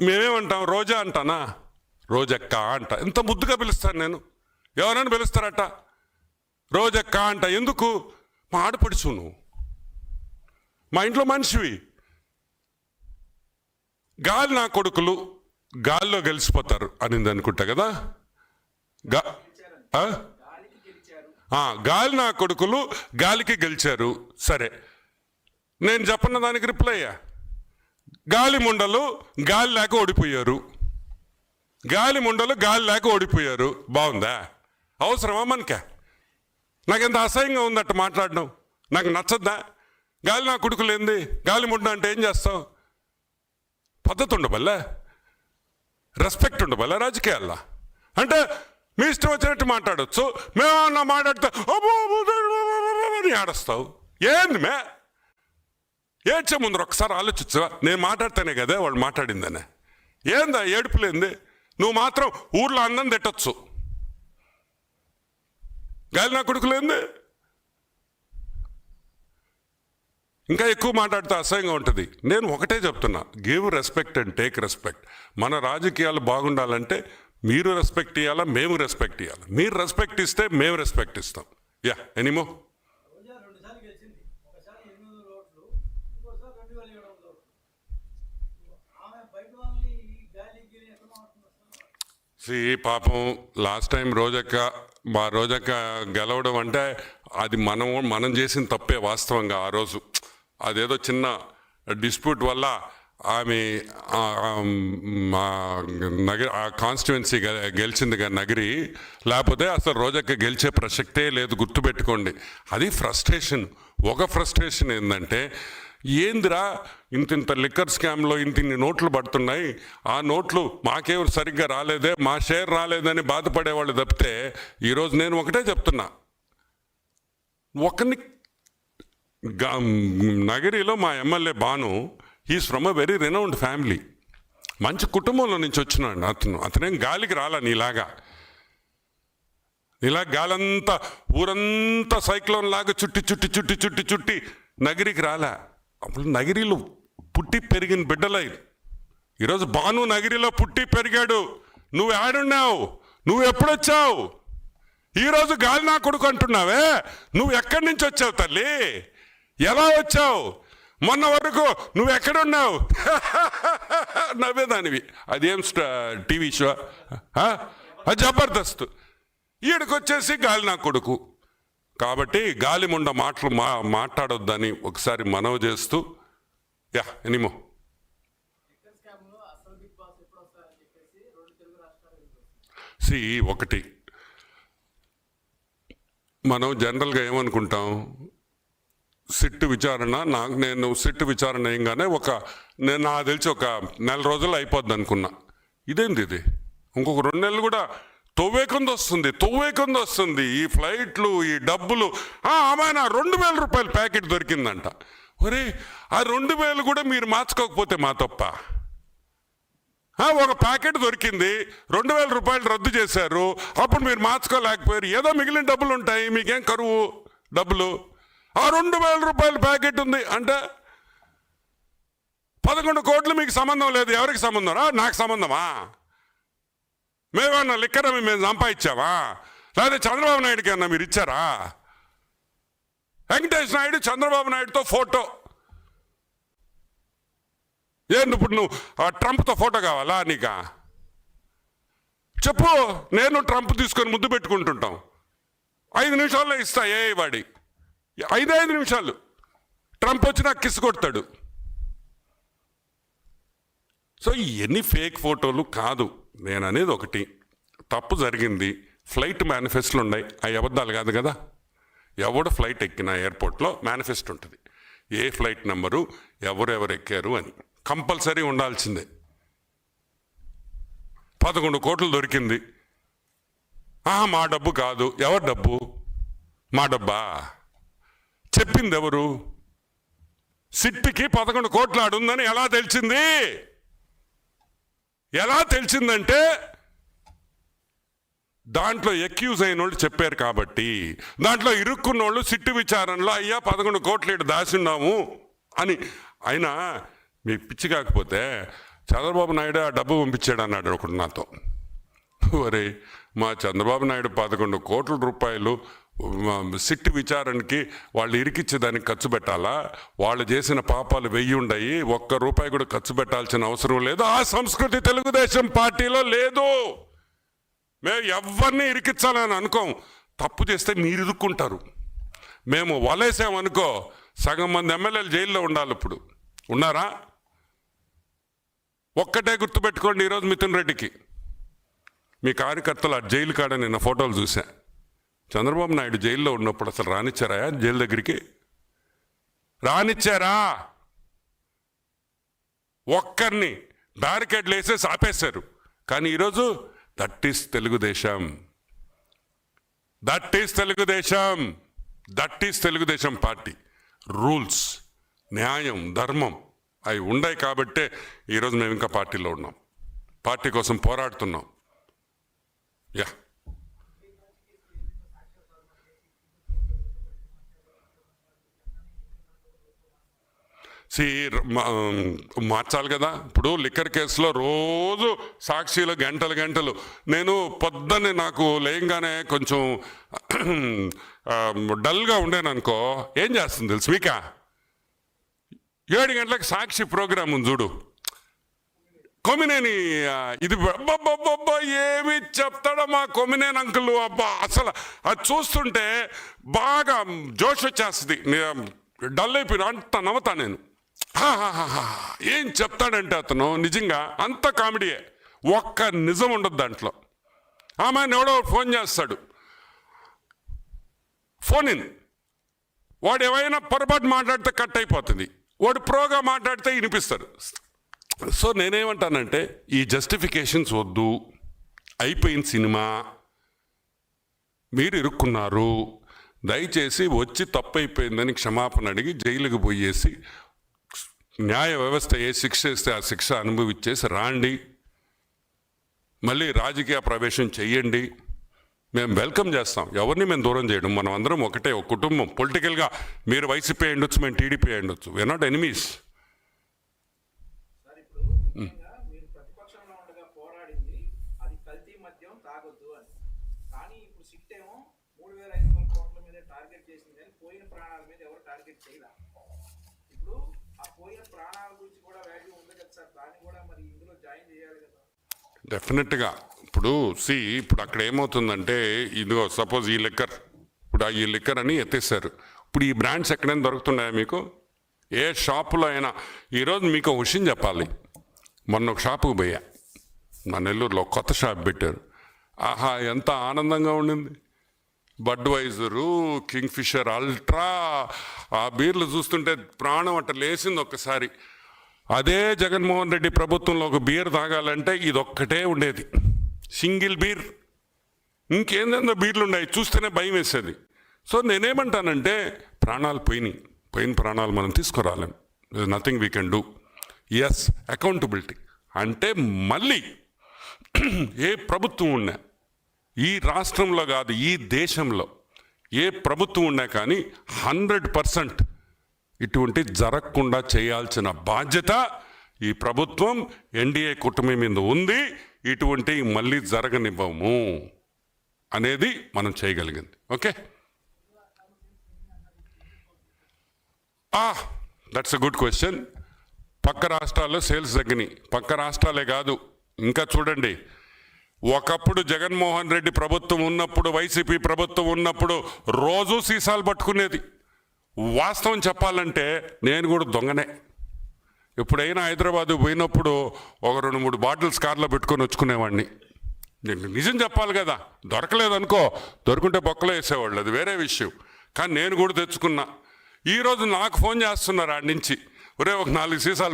మేమేమంటాం? రోజా అంటానా? రోజక్క అంట. ఎంత ముద్దుగా పిలుస్తాను నేను. ఎవరైనా పిలుస్తారట రోజక్క అంట. ఎందుకు? మా ఆడపడుచు నువ్వు, మా ఇంట్లో మనిషివి. గాలి నా కొడుకులు గాల్లో గెలిచిపోతారు అనింది అనుకుంటా కదా. గాలి నా కొడుకులు గాలికి గెలిచారు. సరే, నేను చెప్పన్న దానికి రిప్లై అయ్యా. గాలి ముండలు గాలి లేక ఓడిపోయారు. గాలి ముండలు గాలి లేక ఓడిపోయారు. బాగుందా? అవసరమా మనకే? నాకెంత అసహ్యంగా ఉందట మాట్లాడడం. నాకు నచ్చద్దా? గాలి నా కొడుకులు ఏంది? గాలి ముండ అంటే ఏం చేస్తావు? పద్ధతి ఉండబల్లా, రెస్పెక్ట్ ఉండబల్లా రాజకీయాల్లో. అంటే మీ ఇష్టం వచ్చినట్టు మాట్లాడచ్చు. మేమన్నా మాట్లాడితే అని ఆడస్తావు. ఏంది మే? ఏడ్చే ముందర ఒకసారి ఆలోచించవా? నేను మాట్లాడితేనే కదా వాళ్ళు మాట్లాడిందనే. ఏందా ఏడుపులేంది? నువ్వు మాత్రం ఊర్లో అన్నం తిట్టచ్చు. గాలి నా కొడుకులేంది? ఇంకా ఎక్కువ మాట్లాడితే అసహ్యంగా ఉంటుంది. నేను ఒకటే చెప్తున్నా, give respect and take respect. మన రాజకీయాలు బాగుండాలంటే మీరు రెస్పెక్ట్ ఇవ్వాలా, మేము రెస్పెక్ట్ ఇవ్వాలి. మీరు రెస్పెక్ట్ ఇస్తే మేము రెస్పెక్ట్ ఇస్తాం. యా, ఎనీమో. పాపం లాస్ట్ టైం మా రోజక్క గెలవడం అంటే అది మనం చేసిన తప్పే. వాస్తవంగా ఆ రోజు అదేదో చిన్న డిస్ప్యూట్ వల్ల ఆమె ఆ కాన్స్టిట్యువెన్సీ గెలిచింది కదా నగరి. లేకపోతే అసలు రోజక్క గెలిచే ప్రసక్తే లేదు. గుర్తుపెట్టుకోండి. అది ఫ్రస్ట్రేషన్. ఒక ఫ్రస్ట్రేషన్ ఏంటంటే, ఏందిరా ఇంత లిక్కర్ స్కామ్లో ఇన్ని నోట్లు పడుతున్నాయి, ఆ నోట్లు మాకేం సరిగ్గా రాలేదే, మా షేర్ రాలేదని బాధపడేవాళ్ళు తప్పితే, ఈరోజు నేను ఒకటే చెప్తున్నా, ఒకరిని నగరిలో మా MLA Bhanu, he's from a very renowned family. మంచి కుటుంబంలో నుంచి వచ్చినాడు అతనేం గాలికి రాలా నీలాగా. గాలంతా ఊరంతా సైక్లోన్ లాగా చుట్టి చుట్టి చుట్టి చుట్టి చుట్టి నగరికి రాలా. అప్పుడు నగిరిలో పుట్టి పెరిగిన బిడ్డలై. ఈరోజు బాను నగిరిలో పుట్టి పెరిగాడు. నువ్వు ఆడున్నావు, నువ్వు ఎప్పుడొచ్చావు? ఈరోజు గాలి నా కొడుకు అంటున్నావే, నువ్వు ఎక్కడి నుంచి వచ్చావు తల్లి? ఎలా వచ్చావు? మొన్న వరకు నువ్వు ఎక్కడున్నావు? నవ్వేదానివి. అదేం టీవీ షో, అది జబర్దస్త్. ఈడికొచ్చేసి గాలి నా కొడుకు. కాబట్టి గాలి ముండ మాటలు మాట్లాడొద్దని ఒకసారి మనవి చేస్తూ, యా ఎనీమో. ఒకటి మనం జనరల్గా ఏమనుకుంటాం, సిట్టు విచారణ నేను సిట్టు విచారణ ఏంగానే నాకు తెలిసి ఒక నెల రోజులు అయిపోద్ది అనుకున్నా. ఇదేంది ఇది? ఇంకొక 2 నెలలు కూడా తొవ్వేకొంది వస్తుంది. ఈ ఫ్లైట్లు, ఈ డబ్బులు. ఆమెనా 2,000 రూపాయల ప్యాకెట్ దొరికిందంట. ఒరే, ఆ 2,000 కూడా మీరు మార్చుకోకపోతే మా తప్ప. ఒక ప్యాకెట్ దొరికింది, 2,000 రూపాయలు రద్దు చేశారు, అప్పుడు మీరు మార్చుకోలేకపోయారు. ఏదో మిగిలిన డబ్బులు ఉంటాయి, మీకేం కరువు డబ్బులు. ఆ 2,000 రూపాయల ప్యాకెట్ ఉంది అంటే 11 కోట్లు మీకు సంబంధం లేదు. ఎవరికి సంబంధం రా? నాకు సంబంధమా? మేమన్నా లిక్కర్ మేము సంపాదించావా? లేదా చంద్రబాబు నాయుడుకి అన్నా మీరు ఇచ్చారా? వెంకటేష్ నాయుడు చంద్రబాబు నాయుడుతో ఫోటో. ఏంటి ఇప్పుడు నువ్వు ట్రంప్తో ఫోటో కావాలా నీకా? చెప్పు. నేను ట్రంప్ తీసుకొని ముద్దు పెట్టుకుంటుంటాం. 5 నిమిషాల్లో ఇస్తా. వాడి 5 నిమిషాలు ట్రంప్ వచ్చి నాకు కిస్ కొడతాడు. సో ఇవన్నీ ఫేక్ ఫోటోలు కాదు. నేను అనేది ఒకటి, తప్పు జరిగింది. ఫ్లైట్ మేనిఫెస్టోలు ఉన్నాయి, అవి అబద్ధాలు కాదు కదా. ఎవడు ఫ్లైట్ ఎక్కిన ఎయిర్పోర్ట్లో మేనిఫెస్టో ఉంటుంది, ఏ ఫ్లైట్ నెంబరు, ఎవరెవరు ఎక్కారు అని కంపల్సరీ ఉండాల్సిందే. 11 కోట్లు దొరికింది. మా డబ్బు కాదు. ఎవరి డబ్బు? మా డబ్బా? చెప్పింది ఎవరు? సిట్టికి 11 కోట్లు ఆడుందని ఎలా తెలిసింది? ఎలా తెలిసిందంటే దాంట్లో ఎక్యూజ్ అయిన వాళ్ళు చెప్పారు కాబట్టి. దాంట్లో ఇరుక్కున్న వాళ్ళు సిట్టు విచారణలో అయ్యా 11 కోట్లు దాచున్నాము అని. అయినా మీ పిచ్చి కాకపోతే చంద్రబాబు నాయుడు ఆ డబ్బు పంపించాడు అన్నాడు ఒకడు నాతో. ఒరే, మా చంద్రబాబు నాయుడు 11 కోట్ల రూపాయలు సిట్ విచారణకి వాళ్ళు ఇరికిచ్చేదానికి ఖర్చు పెట్టాలా? వాళ్ళు చేసిన పాపాలు 1000 ఉన్నాయి, ₹1 కూడా ఖర్చు పెట్టాల్సిన అవసరం లేదు. ఆ సంస్కృతి తెలుగుదేశం పార్టీలో లేదు. మేము ఎవరిని ఇరికించాలని అనుకోం. తప్పు చేస్తే మీరు ఇరుక్కుంటారు. మేము వలేసామనుకో సగం మంది ఎమ్మెల్యేలు జైల్లో ఉండాలి. ఇప్పుడు ఉన్నారా? ఒక్కటే గుర్తుపెట్టుకోండి, ఈరోజు మిథున్ రెడ్డికి మీ కార్యకర్తలు ఆ జైలు కాడ నిన్న ఫోటోలు చూసా. చంద్రబాబు నాయుడు జైల్లో ఉన్నప్పుడు అసలు రానిచ్చారా జైలు దగ్గరికి? రానిచ్చారా? ఒక్కరిని బ్యారికేడ్లు వేసేసి ఆపేశారు. కానీ ఈరోజు that is Telugu Desam, that is Telugu Desam, that is Telugu Desam party. Rules, న్యాయం, ధర్మం అవి ఉన్నాయి కాబట్టే ఈరోజు మేము ఇంకా పార్టీలో ఉన్నాం, పార్టీ కోసం పోరాడుతున్నాం. యా, మార్చాలి కదా. ఇప్పుడు లిక్కర్ కేసులో రోజు సాక్షిలో గంటలు నేను పొద్దున్నే నాకు లేయంగానే కొంచెం డల్గా ఉండేను అనుకో, ఏం చేస్తుంది తెలుసు మీకా? 7 గంటలకు సాక్షి ప్రోగ్రామ్ ఉంది చూడు, కొమ్మినేని. ఇది అబ్బా ఏమి చెప్తాడో మా కొమ్మినేని అంకుల్. అబ్బా అసలు అది చూస్తుంటే బాగా జోష్ వచ్చేస్తుంది. డల్ అయిపోయిన అంత నవ్వుతా నేను. ఏం చెప్తాడంటే అతను నిజంగా అంత కామెడీయే, ఒక్క నిజం ఉండదు దాంట్లో. ఆమె ఎవడో ఫోన్ చేస్తాడు, ఫోన్ ఇన్, వాడు ఏమైనా పొరపాటు మాట్లాడితే కట్ అయిపోతుంది, వాడు ప్రోగా మాట్లాడితే వినిపిస్తారు. సో నేనేమంటానంటే ఈ జస్టిఫికేషన్స్ వద్దు. అయిపోయిన సినిమా, మీరు ఇరుక్కున్నారు, దయచేసి వచ్చి తప్పైపోయిందని క్షమాపణ అడిగి జైలుకి పోయేసి న్యాయ వ్యవస్థ ఏ శిక్ష ఇస్తే ఆ శిక్ష అనుభవించేసి రాండి, మళ్ళీ రాజకీయ ప్రవేశం చెయ్యండి. మేము వెల్కమ్ చేస్తాం, ఎవరిని మేము దూరం చేయడం. మనం అందరం ఒకటే, ఒక కుటుంబం. పొలిటికల్గా మీరు వైసీపీ అయ్యుండొచ్చు, మేము టీడీపీ అయ్యుండొచ్చు, వీఆర్ నాట్ ఎనిమీస్. డెఫినెట్గా. ఇప్పుడు ఇప్పుడు అక్కడ ఏమవుతుందంటే, ఇదిగో సపోజ్ ఈ లిక్కర్, ఇప్పుడు ఈ లిక్కర్ అని ఎత్తేసారు. ఇప్పుడు ఈ బ్రాండ్స్ ఎక్కడైనా దొరుకుతున్నాయా మీకు? ఏ షాపులో అయినా? ఈరోజు మీకు ఒక విషయం చెప్పాలి. మొన్న ఒక షాపుకు పోయా, మా నెల్లూరులో కొత్త షాప్ పెట్టారు. ఆహా, ఎంత ఆనందంగా ఉండింది. బడ్వైజరు, కింగ్ ఫిషర్ అల్ట్రా, ఆ బీర్లు చూస్తుంటే ప్రాణం అట్ట లేసింది ఒక్కసారి. అదే జగన్మోహన్ రెడ్డి ప్రభుత్వంలో ఒక బీర్ తాగాలంటే ఇదొక్కటే ఉండేది, సింగిల్ బీర్. ఇంకేందో బీర్లు ఉన్నాయి, చూస్తేనే భయం వేసేది. సో నేనేమంటానంటే, ప్రాణాలు పోయిన ప్రాణాలు మనం తీసుకురాలేం. Nothing we can do. Yes, accountability అంటే మళ్ళీ ఏ ప్రభుత్వం ఉన్నా, ఈ రాష్ట్రంలో కాదు ఈ దేశంలో ఏ ప్రభుత్వం ఉన్నా కానీ 100% ఇటువంటి జరగకుండా చేయాల్సిన బాధ్యత ఈ ప్రభుత్వం, ఎన్డీఏ కూటమి మీద ఉంది. ఇటువంటి మళ్ళీ జరగనివ్వము అనేది మనం చేయగలిగింది. Okay, that's a good question. పక్క రాష్ట్రాల్లో సేల్స్ తగ్గినాయి. పక్క రాష్ట్రాలే కాదు, ఇంకా చూడండి, ఒకప్పుడు జగన్మోహన్ రెడ్డి ప్రభుత్వం ఉన్నప్పుడు, వైసీపీ ప్రభుత్వం ఉన్నప్పుడు రోజు సీసాలు పట్టుకునేది. వాస్తవం చెప్పాలంటే నేను కూడా దొంగనే. ఎప్పుడైనా హైదరాబాదు పోయినప్పుడు ఒక 2-3 బాటిల్స్ కార్లో పెట్టుకొని వచ్చుకునేవాడిని. నిజం చెప్పాలి కదా, దొరకలేదనుకో, దొరుకుంటే బొక్కలో వేసేవాళ్ళు, అది వేరే విషయం. కానీ నేను కూడా తెచ్చుకున్నా. ఈరోజు నాకు ఫోన్ చేస్తున్నారు ఆడి నుంచి, ఒరే ఒక 4 సీసాలు